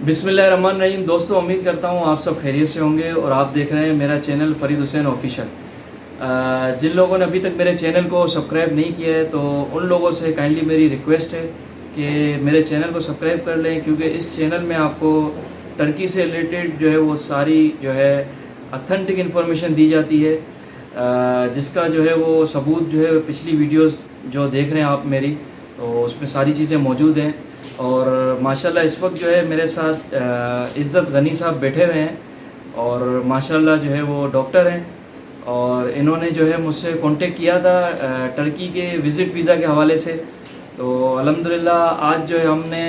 بسم اللہ الرحمن الرحیم. دوستوں امید کرتا ہوں آپ سب خیریت سے ہوں گے اور آپ دیکھ رہے ہیں میرا چینل فرید حسین آفیشیل. جن لوگوں نے ابھی تک میرے چینل کو سبسکرائب نہیں کیا ہے تو ان لوگوں سے کائنڈلی میری ریکویسٹ ہے کہ میرے چینل کو سبسکرائب کر لیں، کیونکہ اس چینل میں آپ کو ٹرکی سے ریلیٹڈ جو ہے وہ ساری جو ہے اتھینٹک انفارمیشن دی جاتی ہے، جس کا جو ہے وہ ثبوت جو ہے پچھلی ویڈیوز جو دیکھ رہے ہیں آپ میری، تو اس میں ساری چیزیں موجود ہیں. اور ماشاءاللہ اس وقت جو ہے میرے ساتھ عزت غنی صاحب بیٹھے ہوئے ہیں اور ماشاءاللہ جو ہے وہ ڈاکٹر ہیں، اور انہوں نے جو ہے مجھ سے کانٹیکٹ کیا تھا ٹرکی کے وزٹ ویزا کے حوالے سے. تو الحمدللہ آج جو ہے ہم نے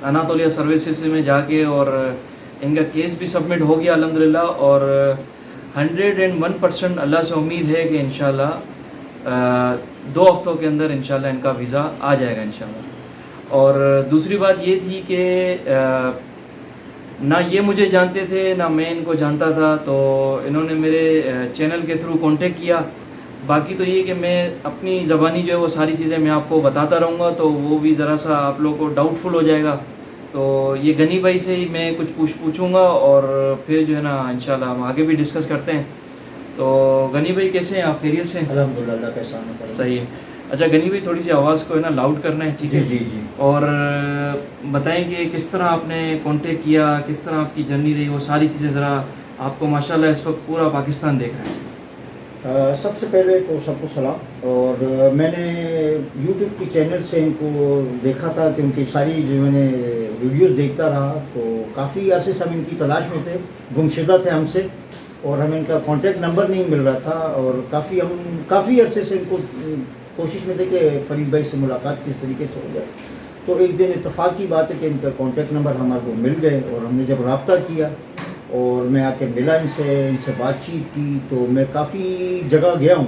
اناطولیہ سروسز میں جا کے اور ان کا کیس بھی سبمٹ ہو گیا الحمدللہ، اور 101% اللہ سے امید ہے کہ انشاءاللہ 2 ہفتوں کے اندر انشاءاللہ ان کا ویزا آ جائے گا انشاءاللہ. اور دوسری بات یہ تھی کہ نہ یہ مجھے جانتے تھے نہ میں ان کو جانتا تھا، تو انہوں نے میرے چینل کے تھرو کانٹیکٹ کیا. باقی تو یہ کہ میں اپنی زبانی جو ہے وہ ساری چیزیں میں آپ کو بتاتا رہوں گا، تو وہ بھی ذرا سا آپ لوگوں کو ڈاؤٹ فل ہو جائے گا. تو یہ غنی بھائی سے ہی میں کچھ پوچھوں گا اور پھر جو ہے نا انشاءاللہ ہم آگے بھی ڈسکس کرتے ہیں. تو غنی بھائی کیسے ہیں آپ؟ خیریت سے ہیں؟ الحمدللہ اللہ کا احسان ہے. صحیح ہے. اچھا غنی بھائی تھوڑی سی آواز کو ہے نا لاؤڈ کرنا ہے، ٹھیک ہے؟ جی جی جی. اور بتائیں کہ کس طرح آپ نے کانٹیکٹ کیا، کس طرح آپ کی جرنی رہی، وہ ساری چیزیں ذرا. آپ کو ماشاءاللہ اس وقت پورا پاکستان دیکھ رہا ہے. سب سے پہلے تو سب کو سلام. اور میں نے یوٹیوب کی چینل سے ان کو دیکھا تھا کہ ان کی ساری جو میں نے ویڈیوز دیکھتا رہا، تو کافی عرصے سے ہم ان کی تلاش میں تھے، گمشدہ تھے ہم سے، اور ہمیں ان کا کانٹیکٹ نمبر نہیں مل رہا تھا. اور کافی عرصے سے ان کو کوشش میں تھے کہ فرید بھائی سے ملاقات کس طریقے سے ہو جائے. تو ایک دن اتفاق کی بات ہے کہ ان کا کانٹیکٹ نمبر ہمارے کو مل گئے، اور ہم نے جب رابطہ کیا اور میں آ کے ملا ان سے بات چیت کی، تو میں کافی جگہ گیا ہوں.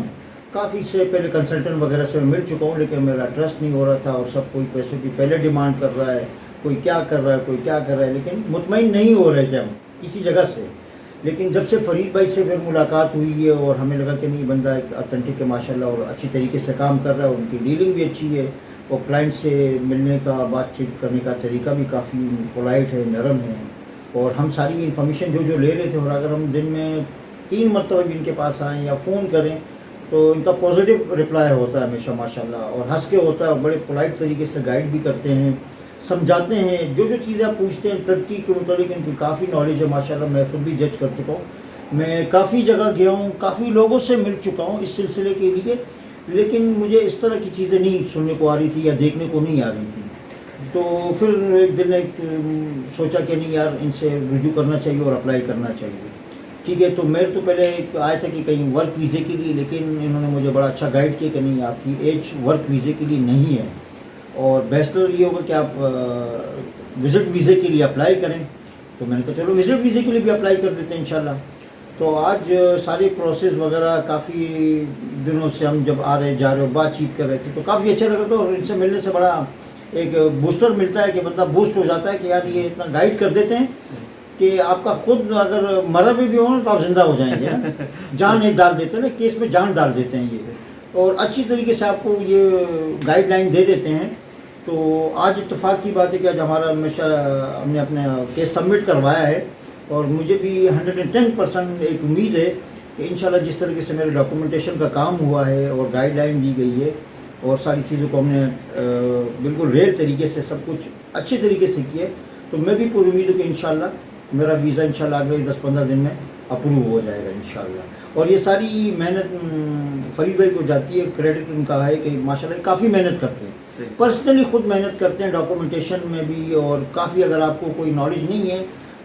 کافی سے پہلے کنسلٹنٹ وغیرہ سے مل چکا ہوں، لیکن میرا ٹرسٹ نہیں ہو رہا تھا، اور سب کوئی پیسوں کی پہلے ڈیمانڈ کر رہا ہے، کوئی کیا کر رہا ہے، کوئی کیا کر رہا ہے، لیکن مطمئن نہیں ہو رہے تھے ہم کسی جگہ سے. لیکن جب سے فرید بھائی سے پھر ملاقات ہوئی ہے اور ہمیں لگا کہ نہیں، بندہ ایک اتھینٹک ہے ماشاءاللہ، اور اچھی طریقے سے کام کر رہا ہے، ان کی ڈیلنگ بھی اچھی ہے، اور کلائنٹ سے ملنے کا، بات چیت کرنے کا طریقہ بھی کافی پولائٹ ہے، نرم ہے. اور ہم ساری انفارمیشن جو لے رہے تھے، اور اگر ہم دن میں 3 مرتبہ بھی ان کے پاس آئیں یا فون کریں تو ان کا پازیٹیو رپلائی ہوتا ہے ہمیشہ ماشاءاللہ، اور ہنس کے ہوتا ہے، اور بڑے پولائٹ طریقے سے گائیڈ بھی کرتے ہیں، سمجھاتے ہیں. جو چیزیں آپ پوچھتے ہیں ٹرکی کے متعلق ان کی کافی نالج ہے ماشاءاللہ. میں خود بھی جج کر چکا ہوں، میں کافی جگہ گیا ہوں، کافی لوگوں سے مل چکا ہوں اس سلسلے کے لیے، لیکن مجھے اس طرح کی چیزیں نہیں سننے کو آ رہی تھی یا دیکھنے کو نہیں آ رہی تھی. تو پھر ایک دن سوچا کہ نہیں یار، ان سے رجوع کرنا چاہیے اور اپلائی کرنا چاہیے. ٹھیک ہے. تو میرے تو پہلے آیا تھا کہ کہیں ورک ویزے کے لیے، لیکن انہوں نے مجھے بڑا اچھا گائیڈ کیا کہ نہیں، آپ کی ایج ورک ویزے کے لیے نہیں ہے، اور بیسٹر یہ ہوگا کہ آپ وزٹ ویزے کے لیے اپلائی کریں. تو میں نے کہا چلو وزٹ ویزے کے لیے بھی اپلائی کر دیتے ہیں انشاءاللہ. تو آج ساری پروسیس وغیرہ کافی دنوں سے ہم جب آ رہے جا رہے ہو بات چیت کر رہے تھے، تو کافی اچھا لگ رہا تھا، اور ان سے ملنے سے بڑا ایک بوسٹر ملتا ہے کہ بندہ بوسٹ ہو جاتا ہے کہ یار یہ اتنا گائیڈ کر دیتے ہیں کہ آپ کا خود اگر مرا بھی ہو نا تو آپ زندہ ہو جائیں گے. جان ایک ڈال دیتے ہیں نا، کیس میں جان ڈال دیتے ہیں یہ، اور اچھی طریقے سے آپ کو یہ گائیڈ لائن دے دیتے ہیں. تو آج اتفاق کی بات ہے کہ آج ہمارا ہمیشہ ہم نے اپنا کیس سبمٹ کروایا ہے، اور مجھے بھی 110% ایک امید ہے کہ انشاءاللہ جس طریقے سے میرے ڈاکومنٹیشن کا کام ہوا ہے اور گائیڈ لائن دی گئی ہے، اور ساری چیزوں کو ہم نے بالکل ریئل طریقے سے سب کچھ اچھے طریقے سے کیا، تو میں بھی پوری امید ہوں کہ انشاءاللہ میرا ویزا انشاءاللہ اگلے 10-15 دن میں اپروو ہو جائے گا انشاءاللہ. اور یہ ساری محنت فرید بھائی کو جاتی ہے، کریڈٹ ان کا ہے کہ ماشاءاللہ کافی محنت کرتے ہیں، پرسنلی خود محنت کرتے ہیں ڈاکومنٹیشن میں بھی، اور کافی اگر آپ کو کوئی نالج نہیں ہے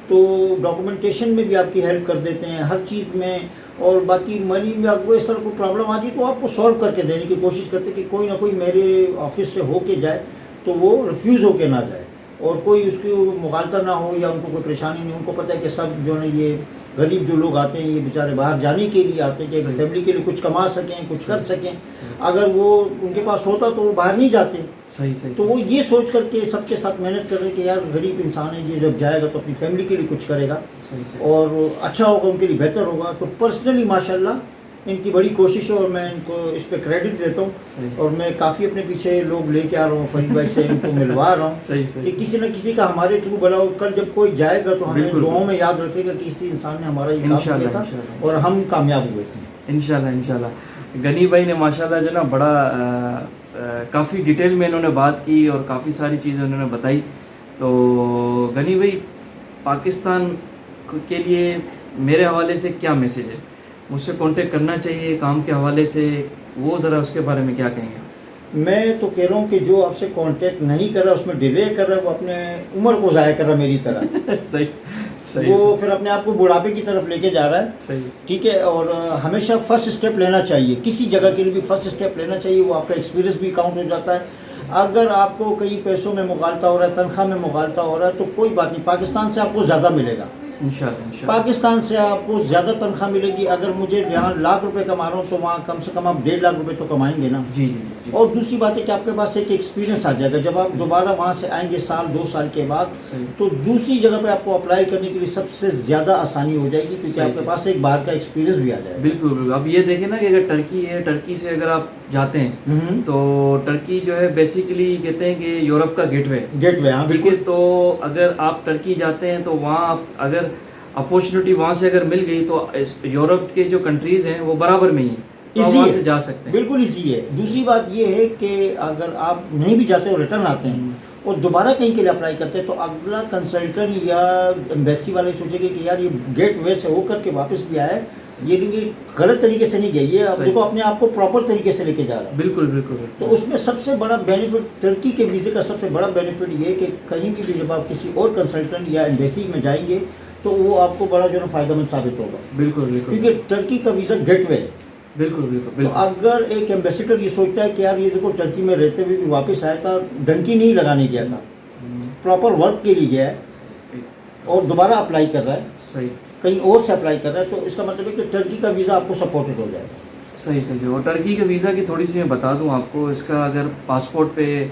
تو ڈاکومنٹیشن میں بھی آپ کی ہیلپ کر دیتے ہیں ہر چیز میں. اور باقی منی میں آپ کو اس طرح کوئی پرابلم آتی ہے تو آپ کو سولو کر کے دینے کی کوشش کرتے ہیں کہ کوئی نہ کوئی میرے آفس سے ہو کے جائے تو وہ ریفیوز ہو کے نہ جائے، اور کوئی اس کی مغالطہ نہ ہو یا ان کو کوئی پریشانی نہیں. ان کو پتہ ہے کہ سب جو ہے یہ غریب جو لوگ آتے ہیں یہ بیچارے باہر جانے کے لیے آتے ہیں کہ فیملی کے لیے کچھ کما سکیں، کچھ کر سکیں. اگر وہ ان کے پاس ہوتا تو وہ باہر نہیں جاتے. تو وہ یہ سوچ کر کے سب کے ساتھ محنت کر رہے ہیں کہ یار غریب انسان ہے، یہ جب جائے گا تو اپنی فیملی کے لیے کچھ کرے گا اور اچھا ہوگا، ان کے لیے بہتر ہوگا. تو پرسنلی ماشاءاللہ ان کی بڑی کوشش ہے اور میں ان کو اس پہ کریڈٹ دیتا ہوں. صحیح. اور میں کافی اپنے پیچھے لوگ لے کے آ رہا ہوں, فرید بھائی سے ان کو ملوا رہا ہوں صحیح کہ صحیح. کسی نہ کسی کا ہمارے تھرو بھلا ہو. کل جب کوئی جائے گا تو ہمیں بالکل. دعاؤں میں یاد رکھے گا کہ اسی انسان نے ہمارا یہ کام انشاءاللہ کیا تھا انشاءاللہ اور ہم کامیاب ہوئے تھے. انشاءاللہ انشاءاللہ. غنی بھائی نے ماشاءاللہ جو نا بڑا کافی ڈیٹیل میں انہوں نے بات کی اور کافی ساری چیزیں انہوں نے بتائی. تو غنی بھائی, پاکستان کے لیے میرے حوالے سے کیا میسیج ہے؟ مجھ سے کانٹیکٹ کرنا چاہیے کام کے حوالے سے, وہ ذرا اس کے بارے میں کیا کہیں گے؟ میں تو کہہ رہا ہوں کہ جو آپ سے کانٹیکٹ نہیں کر رہا, اس میں ڈیلے کر رہا ہے, وہ اپنے عمر کو ضائع کر رہا ہے میری طرح. صحیح صحیح. وہ پھر اپنے آپ کو بڑھاپے کی طرف لے کے جا رہا ہے. صحیح. ٹھیک ہے. اور ہمیشہ فرسٹ اسٹیپ لینا چاہیے, کسی جگہ کے لیے بھی فرسٹ اسٹیپ لینا چاہیے. وہ آپ کا ایکسپیرینس بھی کاؤنٹ ہو جاتا ہے. اگر آپ کو کئی پیسوں میں مغالطہ ہو رہا ہے, تنخواہ میں مغالطہ ہو رہا ہے, تو کوئی بات نہیں, پاکستان سے آپ کو زیادہ ملے گا. انشاءاللہ انشاءاللہ. پاکستان سے آپ کو زیادہ تنخواہ ملے گی. اگر مجھے یہاں لاکھ روپے کما رہا ہوں تو وہاں کم سے کم آپ 1.5 لاکھ روپے تو کمائیں گے نا. جی جی جی. اور دوسری بات ہے کہ آپ کے پاس ایک ایکسپیرینس آ جائے گا. جب آپ دوبارہ وہاں سے آئیں گے سال 2 سال کے بعد, صحیح. تو دوسری جگہ پہ آپ کو اپلائی کرنے کے لیے سب سے زیادہ آسانی ہو جائے گی, کیونکہ آپ کے پاس ایک باہر کا ایکسپیرینس بھی آ جائے گا. بالکل بالکل. اب یہ دیکھیں نا کہ اگر ٹرکی ہے, ٹرکی سے اگر آپ جاتے ہیں تو ٹرکی جو ہے بیسیکلی کہتے ہیں کہ یورپ کا گیٹ وے. گیٹ وے, ہاں ٹھیک بالکل. ہے. تو اگر آپ ٹرکی جاتے ہیں تو وہاں آپ اگر اپورچونیٹی وہاں سے اگر مل گئی تو یورپ کے جو کنٹریز ہیں وہ برابر میں ہی ہیں, تو آپ وہاں سے جا سکتے ہیں. بالکل ایزی ہے. دوسری بات یہ ہے کہ اگر آپ نہیں بھی جاتے اور ریٹرن آتے ہیں اور دوبارہ کہیں کے لیے اپلائی کرتے ہیں, تو اگلا کنسلٹنٹ یا ایمبیسی والے سوچیں گے کہ یار یہ گیٹ وے سے ہو کر کے واپس بھی آیا ہے, یہ نہیں کہ غلط طریقے سے نہیں گیا, یہ اب دیکھو اپنے آپ کو پراپر طریقے سے لے کے جا رہا ہے. بالکل بالکل. تو اس میں سب سے بڑا بینیفٹ, ٹرکی کے ویزے کا سب سے بڑا بینیفٹ یہ ہے کہ کہیں بھی جب آپ کسی اور کنسلٹنٹ یا ایمبیسی میں جائیں گے تو وہ آپ کو بڑا جو ہے فائدہ مند ثابت ہوگا. بالکل بالکل. کیونکہ ٹرکی کا ویزا گیٹ وے ہے. بالکل بالکل. تو اگر ایک ایمبیسیڈر یہ سوچتا ہے کہ یار یہ دیکھو ٹرکی میں رہتے ہوئے بھی واپس آیا تھا, ڈنکی نہیں لگانے گیا تھا, پراپر ورک کے لیے گیا ہے اور دوبارہ اپلائی کر رہا ہے, صحیح, کہیں اور سے اپلائی کر رہا ہے, تو اس کا مطلب ہے کہ ٹرکی کا ویزا آپ کو سپورٹڈ ہو جائے گا. صحیح صحیح. اور ٹرکی کے ویزا کی تھوڑی سی میں بتا دوں آپ کو, اس کا اگر پاسپورٹ پہ,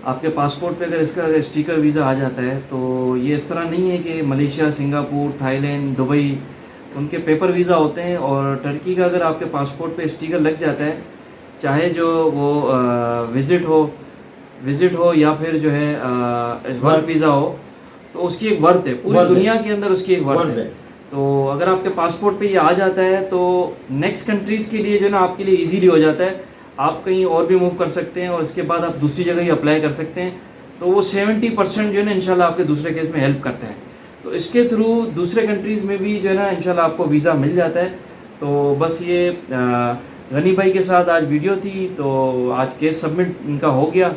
آپ کے پاسپورٹ پہ اگر اس کا اسٹیکر ویزا آ جاتا ہے تو یہ اس طرح نہیں ہے کہ Malaysia, Singapore, Thailand, Dubai ان کے پیپر ویزا ہوتے ہیں. اور ٹرکی کا اگر آپ کے پاسپورٹ پہ اسٹیکر لگ جاتا ہے, چاہے جو وہ وزٹ ہو یا پھر جو ہے ورک ویزا ہو, تو اس کی ایک ورتھ ہے پوری دنیا کے اندر, اس کی ایک ورتھ ہے. تو اگر آپ کے پاسپورٹ پہ یہ آ جاتا ہے تو نیکسٹ کنٹریز کے لیے جو ہے نا آپ کے لیے ایزیلی ہو جاتا ہے, آپ کہیں اور بھی موو کر سکتے ہیں اور اس کے بعد آپ دوسری جگہ ہی اپلائی کر سکتے ہیں. تو وہ 70% جو ہے نا انشاءاللہ آپ کے دوسرے کیس میں ہیلپ کرتا ہے. تو اس کے تھرو دوسرے کنٹریز میں بھی جو ہے نا انشاءاللہ آپ کو ویزا مل جاتا ہے. تو بس یہ غنی بھائی کے ساتھ آج ویڈیو تھی, تو آج کیس سبمٹ ان کا ہو گیا.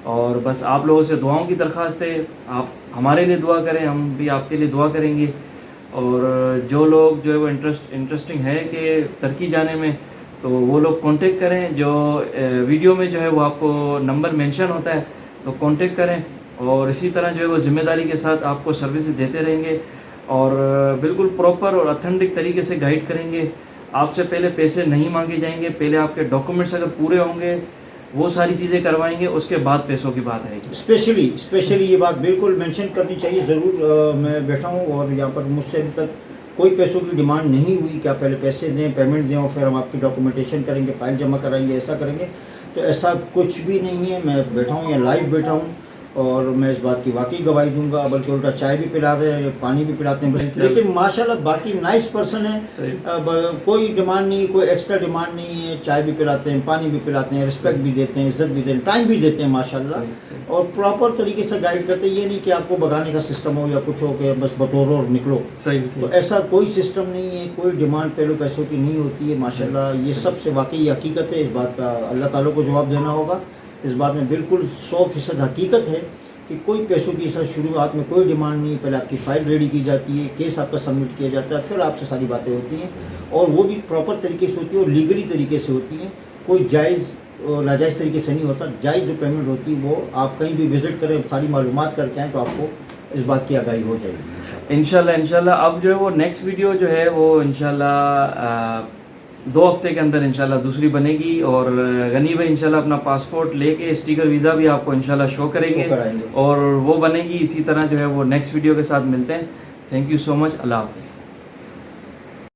اور بس آپ لوگوں سے دعاؤں کی درخواست ہے, آپ ہمارے لیے دعا کریں, ہم بھی آپ کے لیے دعا کریں گے. اور جو لوگ جو ہے وہ انٹرسٹنگ ہے کہ ترکی جانے میں, تو وہ لوگ کانٹیکٹ کریں. جو ویڈیو میں جو ہے وہ آپ کو نمبر مینشن ہوتا ہے, تو کانٹیکٹ کریں. اور اسی طرح جو ہے وہ ذمہ داری کے ساتھ آپ کو سروسز دیتے رہیں گے اور بالکل پراپر اور اتھینٹک طریقے سے گائیڈ کریں گے. آپ سے پہلے پیسے نہیں مانگے جائیں گے, پہلے آپ کے ڈاکومنٹس اگر پورے ہوں گے وہ ساری چیزیں کروائیں گے, اس کے بعد پیسوں کی بات آئے گی. اسپیشلی یہ بات بالکل مینشن کرنی چاہیے ضرور. میں بیٹھا ہوں اور یہاں پر مجھ سے ابھی تک کوئی پیسوں کی ڈیمانڈ نہیں ہوئی کہ آپ پہلے پیسے دیں, پیمنٹ دیں اور پھر ہم آپ کی ڈاکومنٹیشن کریں گے, فائل جمع کرائیں گے, ایسا کریں گے. تو ایسا کچھ بھی نہیں ہے. میں بیٹھا ہوں یا لائیو بیٹھا ہوں اور میں اس بات کی واقعی گواہی دوں گا. بلکہ الٹا چائے بھی پلا رہے ہیں, پانی بھی پلاتے ہیں, لیکن ماشاءاللہ باقی نائس پرسن ہے. کوئی ڈیمانڈ نہیں, کوئی ایکسٹرا ڈیمانڈ نہیں ہے. چائے بھی پلاتے ہیں, پانی بھی پلاتے ہیں, رسپیکٹ بھی دیتے ہیں, عزت بھی دیتے ہیں, ٹائم بھی دیتے ہیں ماشاءاللہ. اور پراپر طریقے سے گائیڈ کرتے ہیں. یہ نہیں کہ آپ کو بگانے کا سسٹم ہو یا کچھ ہو کہ بس بٹورو اور نکلو. تو ایسا کوئی سسٹم نہیں ہے. کوئی ڈیمانڈ پہلو پیسوں کی نہیں ہوتی ہے ماشاءاللہ. یہ سب سے واقعی حقیقت ہے. اس بات کا اللہ تعالیٰ کو جواب دینا ہوگا. اس بات میں بالکل 100% حقیقت ہے کہ کوئی پیسوں کی شروعات میں کوئی ڈیمانڈ نہیں. پہلے آپ کی فائل ریڈی کی جاتی ہے, کیس آپ کا سبمٹ کیا جاتا ہے, پھر آپ سے ساری باتیں ہوتی ہیں اور وہ بھی پراپر طریقے سے ہوتی ہیں اور لیگلی طریقے سے ہوتی ہیں. کوئی جائز اور ناجائز طریقے سے نہیں ہوتا. جائز جو پیمنٹ ہوتی ہے وہ آپ کہیں بھی وزٹ کریں, ساری معلومات کر کے آئیں تو آپ کو اس بات کی آگاہی ہو جائے گی انشاءاللہ. اب جو ہے وہ نیکسٹ ویڈیو جو ہے وہ انشاءاللہ 2 ہفتے کے اندر انشاءاللہ دوسری بنے گی. اور غنی بھائی انشاءاللہ اپنا پاسپورٹ لے کے اسٹیکر ویزا بھی آپ کو انشاءاللہ شو کریں گے اور وہ بنے گی. اسی طرح جو ہے وہ نیکسٹ ویڈیو کے ساتھ ملتے ہیں. تھینک یو سو مچ. اللہ حافظ.